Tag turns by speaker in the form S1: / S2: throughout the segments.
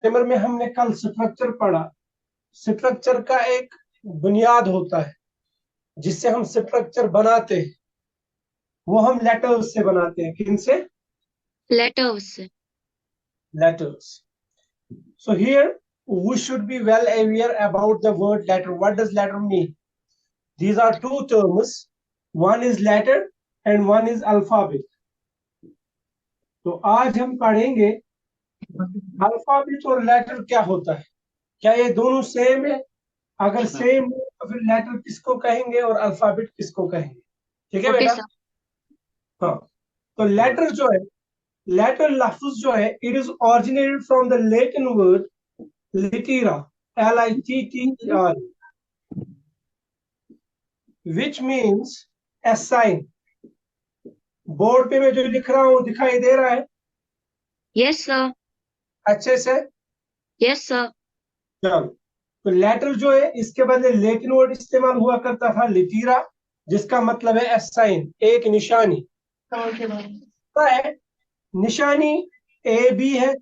S1: Grammar में हमने कल स्ट्रक्चर पढ़ा। स्ट्रक्चर का एक बुनियाद होता है जिससे हम स्ट्रक्चर बनाते हैं, वो हम लेटर्स से बनाते हैं। किन से?
S2: Letters.
S1: Letters. So here we should be well aware about the word letter. What does letter mean? These are two terms. One is letter and one is alphabet. तो आज हम पढ़ेंगे अल्फाबेट और लेटर क्या होता है, क्या ये दोनों सेम है? अगर सेम है तो फिर लेटर किसको कहेंगे और अल्फाबेट किसको कहेंगे? ठीक है
S2: ओके
S1: बेटा?
S2: सर।
S1: हाँ, तो लेटर जो है, लेटर लफ्ज जो है, it is originated from the Latin word Litera, LITTER, which means a sign. Board पे मैं जो लिख रहा हूँ दिखाई दे रहा है
S2: यस सर।
S1: अच्छे से?
S2: Yes sir.
S1: चलो, तो लेटर जो है इसके बदले लैटिन वर्ड इस्तेमाल हुआ करता था लिटीरा, जिसका मतलब है a sign, एक निशानी। क्या है निशानी? ए भी है,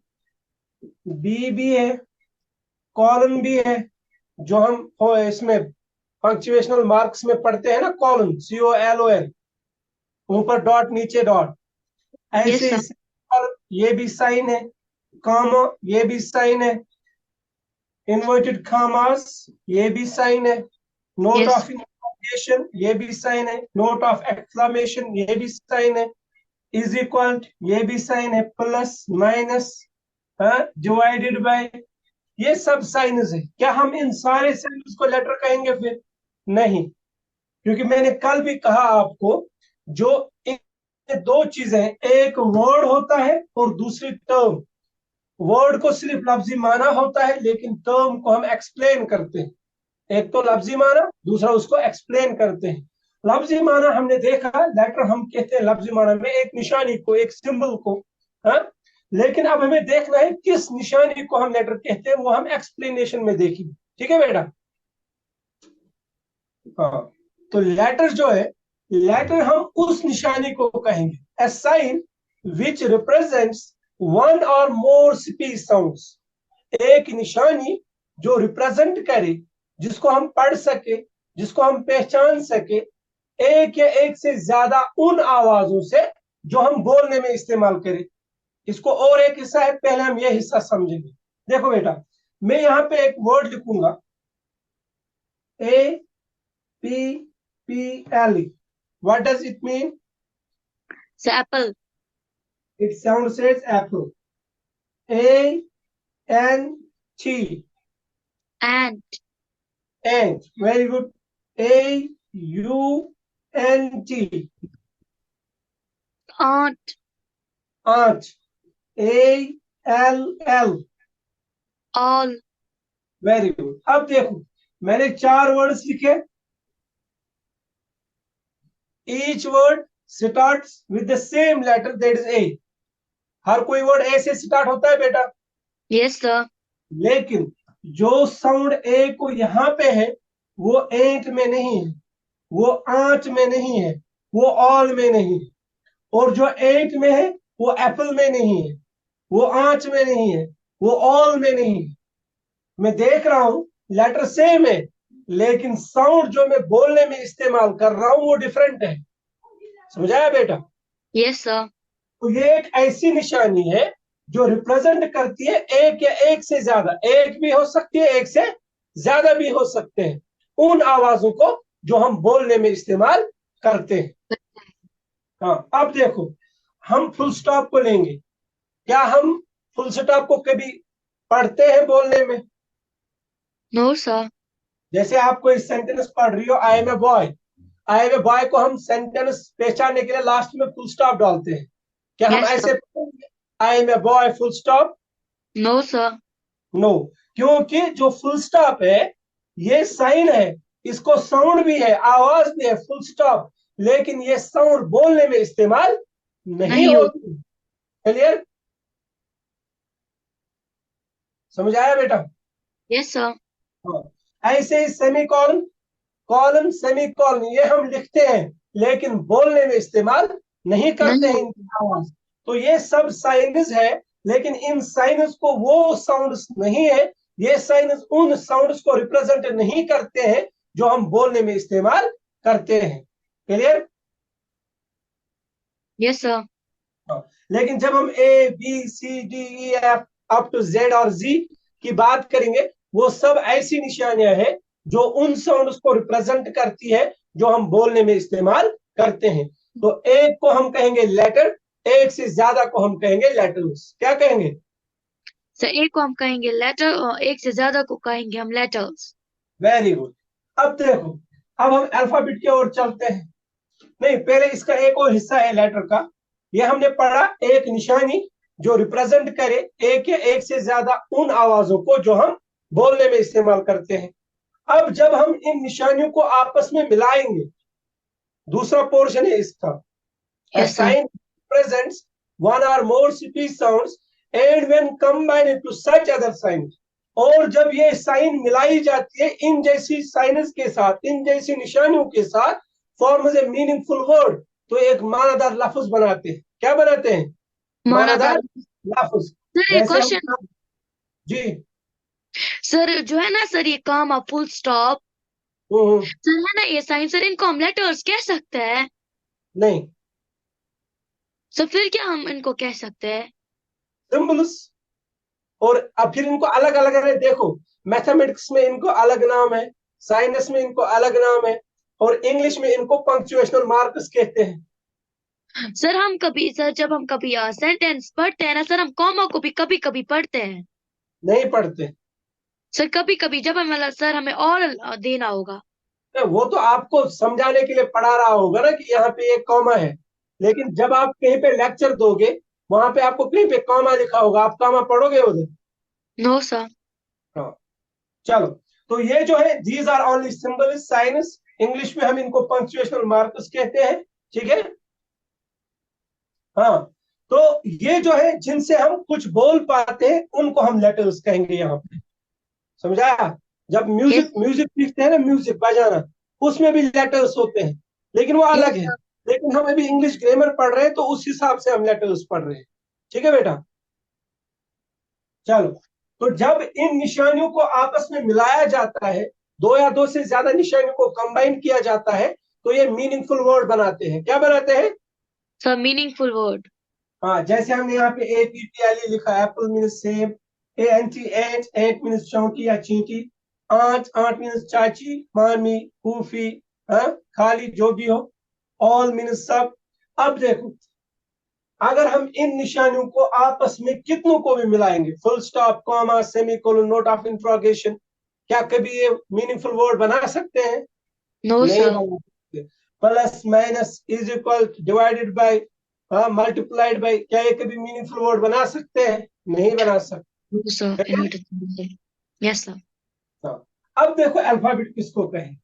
S1: बी भी है, कॉलन भी है, जो हम इसमें पंक्चुएशनल मार्क्स में पढ़ते हैं ना, कॉलन, COLON, ऊपर डॉट नीचे डॉट,
S2: यस
S1: ऐसे
S2: सर।
S1: इसे ये भी साइन है, कॉमा ये भी साइन है, इन्वर्टेड कॉमास ये भी साइन है, नोट
S2: यस।
S1: ऑफ इंटरोगेशन ये भी साइन है, नोट ऑफ एक्सक्लेमेशन ये भी साइन है, इज इक्वल ये भी साइन है, प्लस माइनस, डिवाइडेड बाय, ये सब साइंस है। क्या हम इन सारे साइंस को लेटर कहेंगे फिर? नहीं, क्योंकि मैंने कल भी कहा आपको, जो इन दो चीजें, एक वर्ड होता है और दूसरी टर्म। वर्ड को सिर्फ लफ्जी माना होता है, लेकिन टर्म को हम एक्सप्लेन करते हैं। एक तो लफ्जी माना, दूसरा उसको एक्सप्लेन करते हैं। लफ्जी माना हमने देखा, लेटर हम कहते हैं लफ्जी माना में एक निशानी को, एक सिंबल को, हाँ। लेकिन अब हमें देखना है किस निशानी को हम लेटर कहते हैं, वो हम एक्सप्लेनेशन में देखेंगे। ठीक है बेटा? हाँ, तो लेटर जो है, लेटर हम उस निशानी को कहेंगे, a sign which represents one or more speech sounds, एक निशानी जो रिप्रेजेंट करे, जिसको हम पढ़ सके, जिसको हम पहचान सके, एक या एक से ज्यादा उन आवाजों से जो हम बोलने में इस्तेमाल करें। इसको और एक हिस्सा है, पहले हम यह हिस्सा समझेंगे। देखो बेटा, मैं यहां पे एक वर्ड लिखूंगा, APPLE। What does it mean?
S2: Apple.
S1: It sound as Apple. ANT,
S2: and.
S1: ant, very good. AUNT,
S2: ought.
S1: ant. ALL,
S2: all.
S1: Very good. अब देखो, मैंने 4 वर्ड्स लिखे, each word starts with the same letter, that is a. हर कोई word a से start होता है बेटा,
S2: yes sir.
S1: लेकिन जो साउंड ए को यहाँ पे है वो एंट में नहीं है, वो आंट में नहीं है, वो ऑल में नहीं है। और जो एंट में है वो एप्पल में नहीं है, वो आंच में नहीं है, वो ऑल में नहीं है। मैं देख रहा हूं लेटर सेम है, लेकिन साउंड जो मैं बोलने में इस्तेमाल कर रहा हूं वो डिफरेंट है। समझाया बेटा?
S2: Yes sir.
S1: तो ये एक ऐसी निशानी है जो रिप्रेजेंट करती है एक या एक से ज्यादा, एक भी हो सकती है, एक से ज्यादा भी हो सकते हैं, उन आवाजों को जो हम बोलने में इस्तेमाल करते हैं। हाँ, अब देखो, हम फुल स्टॉप को लेंगे। क्या हम फुल स्टॉप को कभी पढ़ते हैं बोलने में?
S2: No sir.
S1: जैसे आप कोई सेंटेंस पढ़ रही हो, I am a boy, I am a boy को हम सेंटेंस पहचानने के लिए लास्ट में फुल स्टॉप डालते हैं। क्या हम
S2: यस सर।
S1: ऐसे पढ़ेंगे I am a boy full stop?
S2: No sir.
S1: No, क्योंकि जो फुल स्टॉप है ये साइन है, इसको साउंड भी है, आवाज भी है, फुल स्टॉप, लेकिन ये साउंड बोलने में इस्तेमाल नहीं
S2: नहीं हो।
S1: होती। क्लियर? समझ आया बेटा?
S2: Yes sir.
S1: हाँ, ऐसे ही semicolon, colon, semicolon, ये हम लिखते हैं लेकिन बोलने में इस्तेमाल नहीं करते
S2: नहीं
S1: हैं
S2: हो।
S1: इनकी आवाज। तो ये सब साइंस है लेकिन इन साइनस को वो साउंड्स नहीं है, ये साइनस उन साउंड्स को रिप्रेजेंट नहीं करते हैं जो हम बोलने में इस्तेमाल करते हैं। क्लियर?
S2: Yes, sir.
S1: लेकिन जब हम A B C D E F up to Z और जी की बात करेंगे, वो सब ऐसी निशानियां हैं जो उन साउंड्स को रिप्रेजेंट करती है जो हम बोलने में इस्तेमाल करते हैं। तो एक को हम कहेंगे लेटर, एक से ज्यादा को हम कहेंगे लेटर्स। क्या कहेंगे?
S2: सर एक को हम कहेंगे लेटर और एक से ज्यादा को कहेंगे हम लेटर्स।
S1: Very good. अब देखो, अब हम अल्फाबेट की ओर चलते हैं। नहीं, पहले इसका एक और हिस्सा है लेटर का। ये हमने पढ़ा, एक निशानी जो रिप्रेजेंट करे एक या एक से ज्यादा उन आवाजों को जो हम बोलने में इस्तेमाल करते हैं। अब जब हम इन निशानियों को आपस में मिलाएंगे, दूसरा पोर्शन है इसका, a
S2: Yes, sir.
S1: sign represents one or more speech sounds and when combined into such other signs, और जब ये साइन मिलाई जाती है इन जैसी साइनस के साथ, इन जैसी निशानियों के साथ, फॉर्म्स ए मीनिंगफुल वर्ड, तो एक मानादार लफ्ज बनाते हैं। क्या बनाते हैं? मानादार लफ्ज।
S2: सर एक
S1: जैसे
S2: क्वेश्चन।
S1: हम, जी,
S2: सर जो है ना सर, ये कॉमा फुल स्टॉप
S1: हम्म,
S2: सर है ना, ये साइन सर, इनको हम लेटर्स कह सकते हैं?
S1: नहीं,
S2: सर फिर क्या हम इनको कह सकते हैं?
S1: सिंबल्स। और अब फिर इनको अलग अलग है, देखो, मैथमेटिक्स में इनको अलग नाम है, साइंस में इनको अलग नाम है, और इंग्लिश में इनको पंक्चुएशनल मार्क्स कहते हैं।
S2: सर हम कभी सर जब हम कभी सेंटेंस पढ़ते हैं ना सर, हम कॉमा को भी कभी कभी पढ़ते हैं।
S1: नहीं पढ़ते।
S2: सर कभी कभी जब हमें सर हमें और देना होगा।
S1: वो तो आपको समझाने के लिए पढ़ा रहा होगा ना कि यहाँ पे एक कॉमा है, लेकिन जब आप कहीं पे लेक्चर दोगे, वहां पे आपको कहीं पे कॉमा लिखा होगा, आप कॉमा पढ़ोगे उधर?
S2: No sir.
S1: हाँ, चलो। तो ये जो है, these are only symbol signs, English में हम इनको पंक्चुएशनल मार्क्स कहते हैं। ठीक है? हाँ, तो ये जो है जिनसे हम कुछ बोल पाते हैं उनको हम लेटर्स कहेंगे यहाँ पे। समझा? जब
S2: यस
S1: म्यूजिक म्यूजिक सीखते हैं ना, म्यूजिक बजाना, उसमें भी लेटर्स होते हैं, लेकिन वो अलग
S2: यस
S1: है। लेकिन हम अभी इंग्लिश ग्रामर पढ़ रहे हैं तो उस हिसाब से हम लेटर्स पढ़ रहे हैं। ठीक है बेटा? चलो, तो जब इन निशानियों को आपस में मिलाया जाता है, दो या दो से ज्यादा निशानियों को कंबाइन किया जाता है, तो ये मीनिंगफुल वर्ड बनाते हैं। क्या बनाते हैं?
S2: Sir meaningful word.
S1: हाँ, जैसे हमने यहाँ पे APPLE लिखा, एप्पल मीन्स सेब, ANT एंट, एंट मीन्स चौकी या चींटी, आंट, आंट मीन्स चाची, मामी, फूफी, हाँ, खाली, जो भी हो, ऑल मीन्स सब। अब देखो, अगर हम इन निशानियों को आपस में कितनों को भी मिलाएंगे, full stop, comma, semicolon, note of interrogation, क्या कभी ये मीनिंगफुल वर्ड बना सकते हैं?
S2: नो
S1: नहीं
S2: सर।
S1: बना सकते। Plus minus is equal divided by, multiplied by, क्या ये कभी मीनिंगफुल वर्ड बना सकते हैं? नहीं बना सकते।
S2: No sir inverted. Yes sir.
S1: हाँ। अब देखो अल्फाबेट किसको कहें।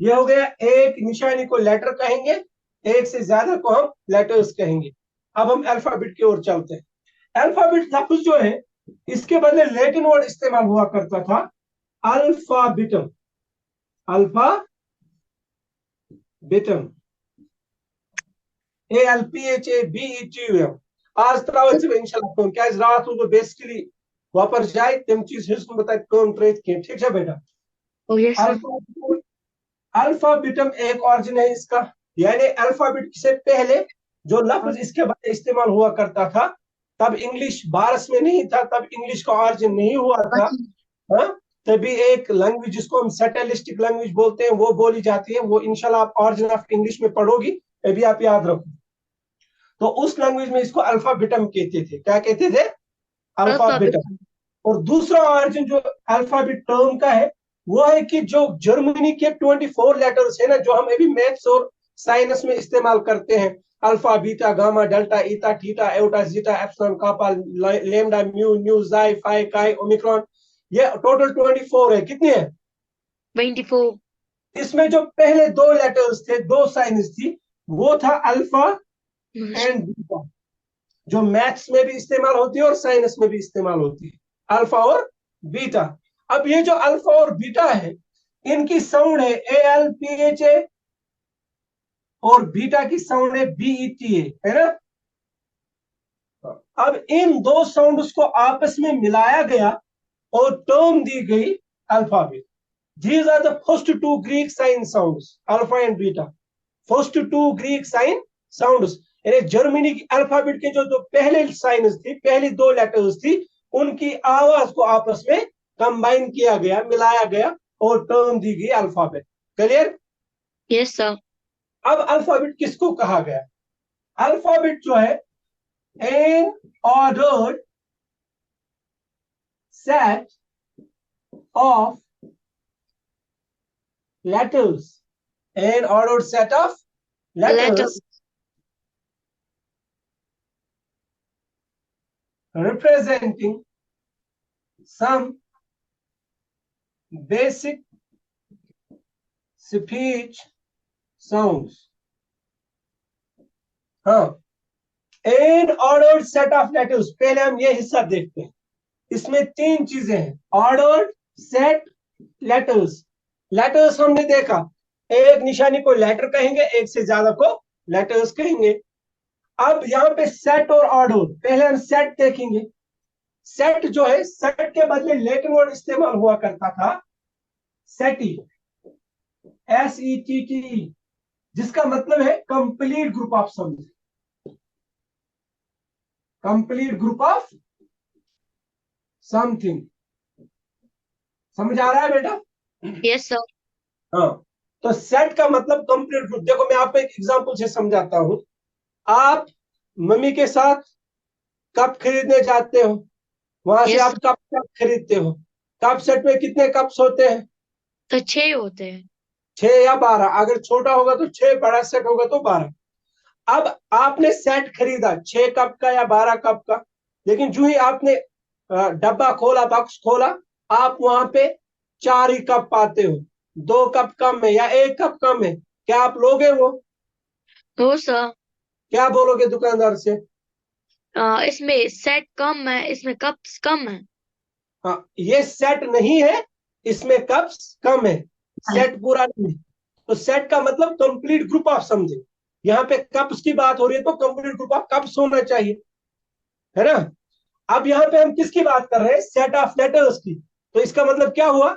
S1: ये हो गया, एक निशानी को लेटर कहेंगे, एक से ज्यादा को हम लेटर्स कहेंगे। अब हम अल्फाबेट की ओर चलते हैं। अल्फाबेट लफ्ज जो है, इसके बदले लैटिन वर्ड इस्तेमाल हुआ करता था, अल्फाबिटम। अल्फाबिटम, ALPHABETUM। आज तरावत से इंशाल्लाह क्या रात को बेसिकली वापर जाए तम चीज हिस्स में बताए कौन त्रेत के। ठीक है बेटा?
S2: ओ यस सर।
S1: अल्फाबिटम, अल्फाबिटम एक ऑरिजिन है इसका, यानी अल्फाबेट से पहले जो लफ्ज इसके बाद इस्तेमाल हुआ करता था, तब इंग्लिश भारत में नहीं था, तब इंग्लिश का ऑरिजिन नहीं हुआ था। हाँ, तभी एक लैंग्वेज जिसको हम सेटेलिस्टिक लैंग्वेज बोलते हैं वो बोली जाती है। वो इंशाल्लाह आप ऑरिजिन ऑफ इंग्लिश में पढ़ोगी, अभी आप याद रखो। तो उस लैंग्वेज में इसको अल्फाबिटम कहते थे। क्या कहते थे? अल्फाबिटम। और दूसरा ऑरिजिन जो अल्फाबेट टर्म का है, वो है कि जो जर्मनी के 24 लेटर्स है ना, जो हम अभी मैथ्स और साइंस में इस्तेमाल करते हैं, अल्फा, बीटा, गामा, डेल्टा, ईटा, थीटा, एयोटा, जीटा, एप्सिलॉन, कापा, लैम्डा, म्यू, न्यू, जाई, फाई, काई, ओमिक्रॉन, ये टोटल 24 है। कितनी है?
S2: 24।
S1: इसमें जो पहले दो लेटर्स थे, दो साइंस थी, वो था अल्फा एंड बीटा, जो मैथ्स में भी इस्तेमाल होती है और साइंस में भी इस्तेमाल होती है, अल्फा और बीटा। अब ये जो अल्फा और बीटा है, इनकी साउंड है ALPHA, और बीटा की साउंड है BETA, है ना? अब इन दो साउंड्स को आपस में मिलाया गया और टर्म दी गई alphabet. These are the first two Greek sign sounds, alpha and beta. First two Greek sign sounds. यानी जर्मनी की अल्फाबेट के जो पहले साइंस थी, पहली दो लेटर्स थी, उनकी आवाज को आपस में कंबाइन किया गया, मिलाया गया और टर्म दी गई अल्फाबेट. क्लियर?
S2: Yes sir.
S1: अब अल्फाबेट किसको कहा गया? अल्फाबेट जो है an ordered set of letters. An ordered set of letters representing some basic speech sounds. हाँ, an ordered set of letters. पहले हम ये हिस्सा देखते हैं. इसमें तीन चीजें हैं: ordered, set, letters. लेटर्स हमने देखा, एक निशानी को लेटर कहेंगे, एक से ज्यादा को लेटर्स कहेंगे. अब यहाँ पे सेट और ऑर्डर, पहले हम सेट देखेंगे. सेट जो है, सेट के बदले लैटिन वर्ड इस्तेमाल हुआ करता था सेटी, SETT, जिसका मतलब है complete group of something. Complete group of something. समझ आ रहा है बेटा?
S2: Yes sir.
S1: हाँ, तो सेट का मतलब कंप्लीट ग्रुप. देखो मैं आपको एक एग्जांपल से समझाता हूं. आप मम्मी के साथ कप खरीदने जाते हो, वहां से
S2: Yes,
S1: आप कप खरीदते हो. कप सेट में कितने कप्स होते हैं?
S2: तो 6 होते हैं.
S1: 6 या 12. अगर छोटा होगा तो 6, बड़ा सेट होगा तो 12. अब आपने सेट खरीदा 6 कप का या 12 कप का, लेकिन जो ही आपने डब्बा खोला, बॉक्स खोला, आप वहां पे 4 ही कप पाते हो. 2 कप कम है या 1 कप कम है, क्या आप लोगे वो?
S2: हो सर.
S1: क्या बोलोगे दुकानदार से?
S2: इसमें सेट कम है, इसमें कप्स कम है.
S1: हाँ, ये सेट नहीं है, इसमें कप्स कम है. सेट पूरा नहीं है. तो सेट का मतलब कंप्लीट ग्रुप ऑफ समथिंग. यहाँ पे कप्स की बात हो रही है तो कंप्लीट ग्रुप ऑफ कप्स होना चाहिए, है ना? अब यहाँ पे हम किसकी बात कर रहे हैं? सेट ऑफ लेटर्स की. तो इसका मतलब क्या हुआ?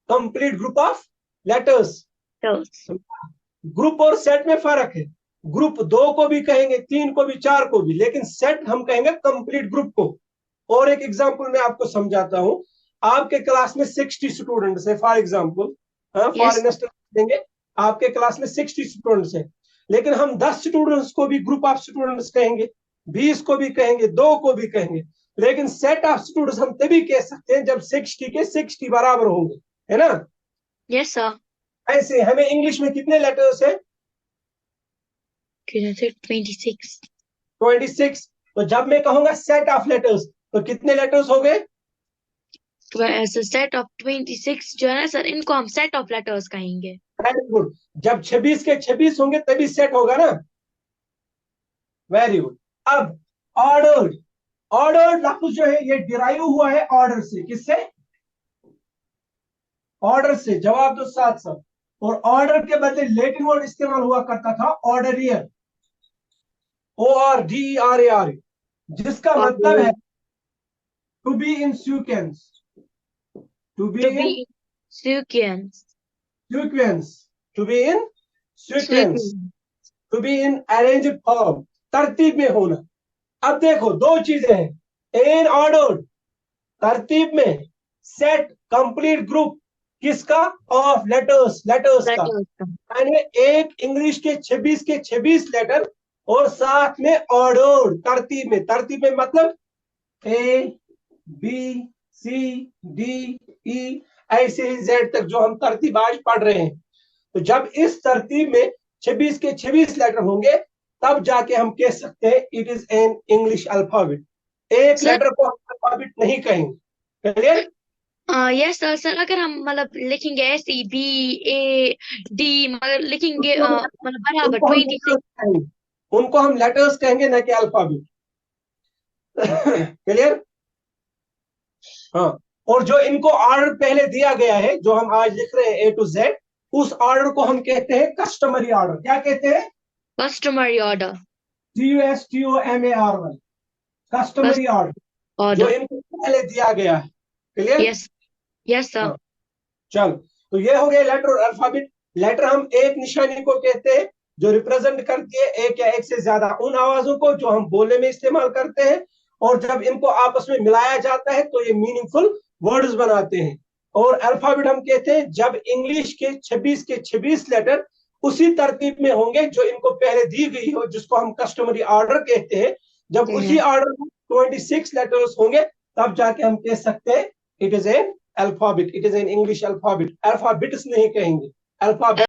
S1: Complete group of letters. Group और सेट में फर्क है. ग्रुप 2 को भी कहेंगे, 3 को भी, 4 को भी, लेकिन सेट हम कहेंगे कंप्लीट ग्रुप को. और एक एग्जांपल मैं आपको समझाता हूं. आपके क्लास में 60 स्टूडेंट्स है, फॉर एग्जांपल, फॉर देंगे, आपके क्लास में 60 स्टूडेंट्स है, लेकिन हम 10 स्टूडेंट्स को भी ग्रुप ऑफ स्टूडेंट्स कहेंगे, 20 को भी कहेंगे, 2 को भी कहेंगे. लेकिन सेट ऑफ स्टूडेंट्स हम तभी कह सकते हैं जब 60 के 60 बराबर होंगे, है ना?
S2: Yes sir.
S1: ऐसे हमें इंग्लिश में कितने लेटर्स है?
S2: 26.
S1: 26. तो जब मैं कहूंगा सेट ऑफ लेटर्स, तो कितने लेटर्स हो गए?
S2: सेट ऑफ 26 जो है ना सर, इनको हम सेट ऑफ लेटर्स कहेंगे.
S1: Very good. जब 26 के 26 होंगे तभी सेट होगा ना. Very good. अब ऑर्डर्ड. ऑर्डर्ड लफ्ज जो है ये डिराइव हुआ है ऑर्डर से. किससे? ऑर्डर से. जवाब दो साथ साथ. और ऑर्डर के बदले लैटिन वर्ड इस्तेमाल हुआ करता था ऑर्डरियर, ORDER, जिसका मतलब है to be in sequence. To be in
S2: sequence.
S1: Sequence. To be in sequence. To be in arranged form, तरतीब में होना. अब देखो दो चीजें हैं. इन ऑर्डर, तरतीब में. Set, complete group. किसका? Of letters. लेटर्स का. यानी एक इंग्लिश के 26 के 26 लेटर और साथ में ऑर्डर, तरतीब में. तरतीब में मतलब ABCDE ऐसे ही Z तक जो हम तरतीब आज पढ़ रहे हैं. तो जब इस तरतीब में 26 के 26 लेटर होंगे तब जाके हम कह सकते हैं it is an English alphabet. एक लेटर को हम अल्फाबेट नहीं कहेंगे. क्लियर?
S2: Yes sir. सर अगर हम मतलब लिखेंगे SEBAD, मगर लिखेंगे मतलब बराबर 26,
S1: उनको हम लेटर्स कहेंगे ना कि अल्फाबेट. क्लियर? हाँ. और जो इनको ऑर्डर पहले दिया गया है, जो हम आज लिख रहे हैं A to Z, उस ऑर्डर को हम कहते हैं कस्टमरी ऑर्डर. क्या कहते हैं?
S2: Customary order.
S1: CUSTOMARY. Customary order जो
S2: ऑर्डर।
S1: इनको पहले दिया गया है। क्लियर?
S2: Yes, yes sir.
S1: चलो, तो ये हो गया लेटर और अल्फाबेट। लेटर हम एक निशानी को कहते हैं जो रिप्रेजेंट करती है एक या एक से ज्यादा उन आवाजों को जो हम बोलने में इस्तेमाल करते हैं, और जब इनको आपस में मिलाया जाता है तो ये मीनिंगफुल वर्ड्स बनाते हैं। और अल्फाबेट हम कहते हैं जब इंग्लिश के 26 के 26 लेटर उसी तरतीब में होंगे जो इनको पहले दी गई हो, जिसको हम कस्टमरी ऑर्डर कहते हैं। जब उसी ऑर्डर में 26 लेटर्स होंगे तब जाके हम कह सकते हैं it is an alphabet, it is an English alphabet. Alphabets नहीं कहेंगे, अल्फाबेट